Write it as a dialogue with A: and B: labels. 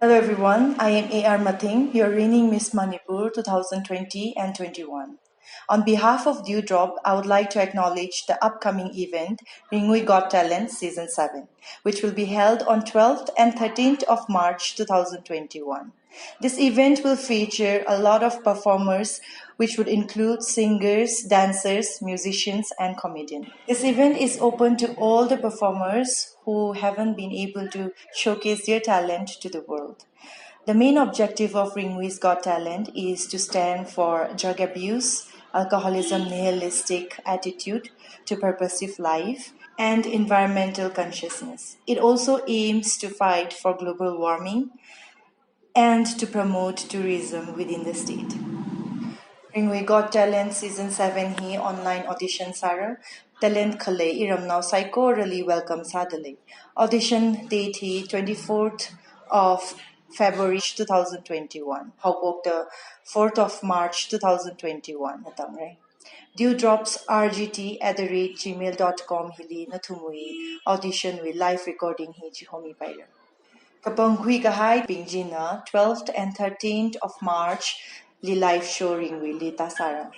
A: Hello everyone, I am A.R. Mathing, your reigning Miss Manipur 2020 and 21. On behalf of Dewdrop, I would like to acknowledge the upcoming event, Ringui Got Talent Season 7, which will be held on 12th and 13th of March 2021. This event will feature a lot of performers, which would include singers, dancers, musicians, and comedians. This event is open to all the performers who haven't been able to showcase their talent to the world. The main objective of Ringui's Got Talent is to stand for drug abuse, alcoholism, nihilistic attitude to purposive life, and environmental consciousness. It also aims to fight for global warming and to promote tourism within the state. Ringui Got Talent Season 7 hi online audition sara talent khale iram now psycho really welcome sadale. Audition date hi 24th of February 2021. Hawk the 4th of March 2021 natang right. Dewdrops RGT @gmail.com hili nathumui audition with live recording hi jihomi paira. Kapag hui kahai pingjina 12th and 13th of March li live show ring li tasara.